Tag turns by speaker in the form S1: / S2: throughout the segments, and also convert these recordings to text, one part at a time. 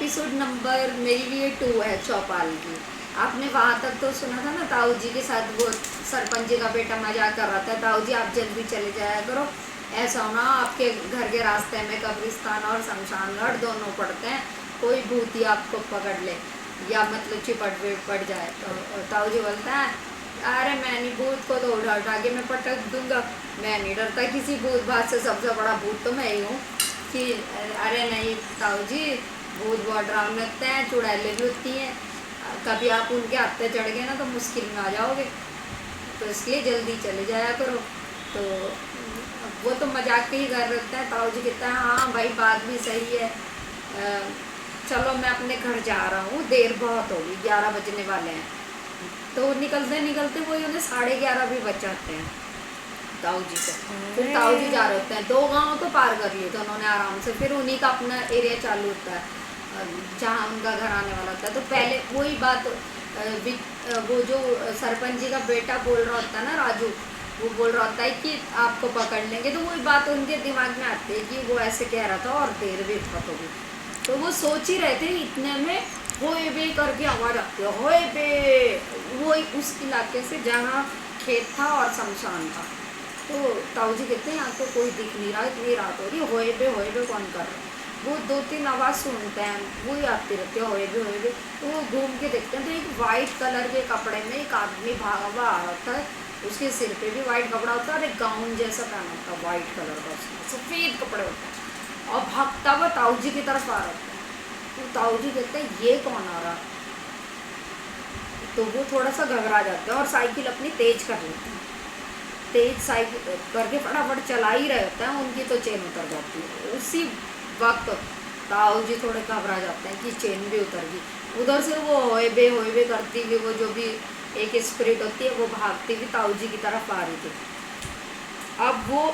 S1: Episode number मेरे लिए 2 है चौपाल की। आपने वहाँ तक तो सुना था ना, ताऊ जी के साथ वो सरपंच जी का बेटा मजाक कर रहा था, ताऊ जी आप जल्दी चले जाया करो, ऐसा होना आपके घर के रास्ते में कब्रिस्तान और शमशान घाट दोनों पड़ते हैं, कोई भूत ही आपको पकड़ ले या मतलब चिपट पड़ जाए। तो ताऊ जी बोलता है, अरे मैं नहीं, भूत को तो उठा उठा के मैं पटक दूंगा, मैं नहीं डरता किसी भूत भात से, सबसे बड़ा भूत तो मैं ही हूँ। कि अरे नहीं ताऊ जी, भूत बहुत डरावने लगते हैं, चुड़ैलें भी होती हैं, कभी आप उनके हाथ पे चढ़ गए ना तो मुश्किल में आ जाओगे, तो इसलिए जल्दी चले जाया करो। तो वो तो मजाक के ही कर रहे हैं। ताऊ जी कहता है, हाँ भाई बात भी सही है, चलो मैं अपने घर जा रहा हूँ, देर बहुत होगी, 11 बजने वाले हैं। तो निकलते निकलते वही उन्हें 11:30 भी बच जाते हैं ताऊ जी को। फिर ताऊ जी जा रहे होते हैं, 2 गांव तो पार कर लिए थे उन्होंने आराम से, फिर उन्हीं का अपना एरिया चालू होता है जहाँ उनका घर आने वाला होता है। तो पहले वही बात, वो जो सरपंच जी का बेटा बोल रहा होता है ना, राजू, वो बोल रहा होता है कि आपको पकड़ लेंगे, तो वही बात उनके दिमाग में आती है कि वो ऐसे कह रहा था और देर भी बहुत होगी। तो वो सोच ही रहे थे, इतने में होए बे करके आवाज़ आती है, होए बे, वो उस इलाके से जहाँ खेत था और शमशान था। तो ताऊ जी कहते हैं, यहाँ तो कोई दिख नहीं रहा, इतनी रात हो रही है, होए बे कौन कर रहा है। वो 2-3 आवाज़ सुनते हैं, वही आती रहती है, होए बे। तो वो घूम के देखते हैं, तो एक वाइट कलर के कपड़े में एक आदमी भागा हुआ आ रहा है, उसके सिर पे भी वाइट कपड़ा होता है और एक गाउन जैसा पहना होता है वाइट कलर का, उसमें सफ़ेद कपड़े होते हैं, और भागता हुआ ताऊ जी की तरफ आ रहा होता है। तो ताऊ जी कहते हैं, ये कौन आ रहा। तो वो थोड़ा सा घबरा जाते हैं और साइकिल अपनी तेज कर लेते हैं, तेज साइकिल करके फटाफट चला ही रहे होते हैं, उनकी तो चेन उतर जाती है। उसी वक्त ताऊ जी थोड़े घबरा जाते हैं कि चेन भी उतर गई। उधर से वो होए बे करती हुई, वो जो भी एक स्पिरिट होती है, वो भागती हुई ताऊ जी की तरफ आ रही थी। अब वो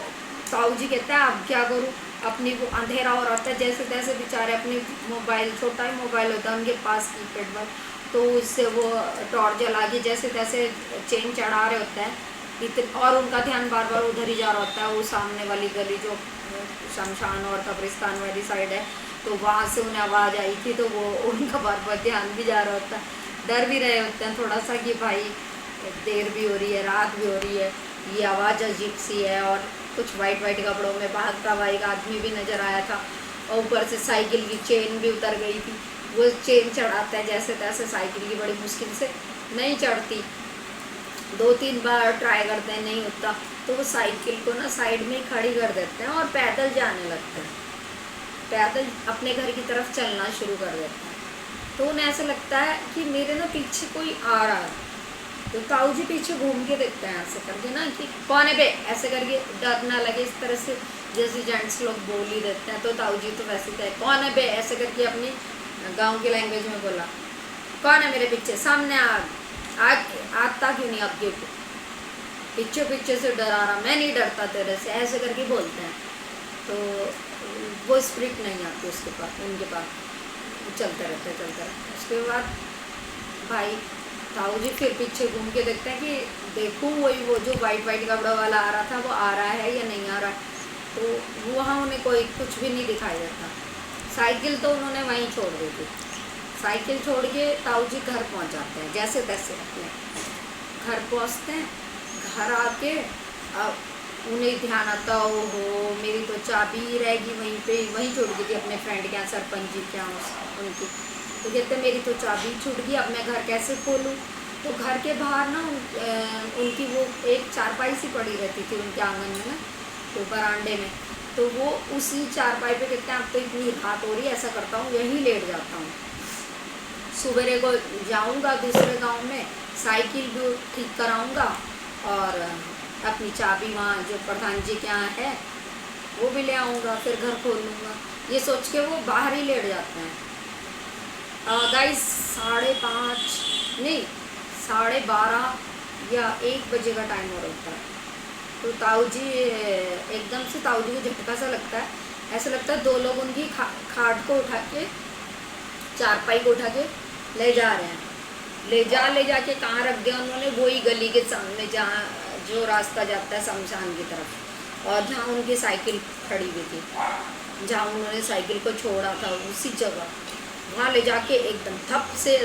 S1: ताऊ जी कहते हैं, अब क्या करूँ, अपनी वो अंधेरा हो रहा था, जैसे तैसे बेचारे अपनी मोबाइल, छोटा ही मोबाइल होता है उनके पास कीपैड पर, तो उससे वो टॉर्च जला के जैसे तैसे चेन चढ़ा रहे होते हैं, और उनका ध्यान बार बार उधर ही जा रहा होता है, वो सामने वाली गली जो शमशान और कब्रिस्तान वाली साइड है, तो वहाँ से उन्हें आवाज़ आई थी, तो वो उनका बार बार ध्यान भी जा रहा होता है, डर भी रहे होते हैं थोड़ा सा कि भाई देर भी हो रही है, रात भी हो रही है, ये आवाज़ अजीब सी है। और कुछ वाइट कपड़ों में भागता हुआ एक आदमी भी नज़र आया था, और ऊपर से साइकिल की चेन भी उतर गई थी। वो चेन चढ़ाते हैं जैसे तैसे, साइकिल की बड़ी मुश्किल से, नहीं चढ़ती, 2-3 बार ट्राई करते हैं, नहीं होता, तो वो साइकिल को ना साइड में ही खड़ी कर देते हैं और पैदल जाने लगते हैं, पैदल अपने घर की तरफ चलना शुरू कर देते हैं। तो उन्हें ऐसा लगता है कि मेरे ना पीछे कोई आ रहा है। तो ताऊ जी पीछे घूम के देखते हैं ऐसे करके ना, कि कौन है बे, ऐसे करके, डर ना लगे इस तरह से जैसे जेंट्स लोग बोल ही देते हैं। तो ताऊ जी तो वैसे थे, कौन है बे, ऐसे करके अपनी गांव की लैंग्वेज में बोला, कौन है मेरे पीछे, सामने आज आता क्यों नहीं आपके पीछे से डरा रहा, मैं नहीं डरता तेरे से, ऐसे करके बोलते हैं। तो वो स्पिरिट नहीं आती उसके पास, उनके पास चलते रहते। उसके बाद भाई ताऊ जी फिर पीछे घूम के देखते हैं कि देखूँ वही वो जो वाइट कपड़ा वाला आ रहा था, वो आ रहा है या नहीं आ रहा। तो वहाँ उन्हें कोई कुछ भी नहीं दिखाई देता। साइकिल तो उन्होंने वहीं छोड़ दी थी। साइकिल छोड़ के ताऊ जी घर पहुँच जाते हैं, जैसे तैसे अपने घर पहुँचते हैं। घर आके अब उन्हें ध्यान आता, ओहो मेरी तो चाबी रहेगी वहीं पे, वहीं छोड़ दी थी अपने फ्रेंड के यहाँ, सरपंच जी के यहाँ उनकी। तो कहते मेरी तो चाबी छूट गई, अब मैं घर कैसे खोलूँ। तो घर के बाहर ना उनकी वो एक चारपाई सी पड़ी रहती थी उनके आंगन में ना, तो बरामदे में, तो वो उसी चारपाई पे कहते हैं, अब तो इतनी रात हो रही है, ऐसा करता हूँ यहीं लेट जाता हूँ, सुबह को जाऊँगा दूसरे गांव में, साइकिल भी ठीक कराऊँगा और अपनी चाबी वहाँ जो प्रधान जी के यहाँ है वो भी ले आऊँगा, फिर घर खोल लूँगा। ये सोच के वो बाहर ही लेट जाते हैं। गाइस 5:30 नहीं 12:30 या 1 बजे का टाइम हो रहा है। तो ताऊ जी एकदम से, ताऊ जी को झटका सा लगता है, ऐसा लगता है 2 लोग उनकी खाट को उठा के, चारपाई को उठा के ले जा रहे हैं। ले जा के कहाँ रख दिया उन्होंने, वही गली के सामने जहाँ जो रास्ता जाता है शमशान की तरफ, और जहाँ उनकी साइकिल खड़ी हुई थी, जहाँ उन्होंने साइकिल को छोड़ा था, उसी जगह वहाँ ले जाके एकदम थप से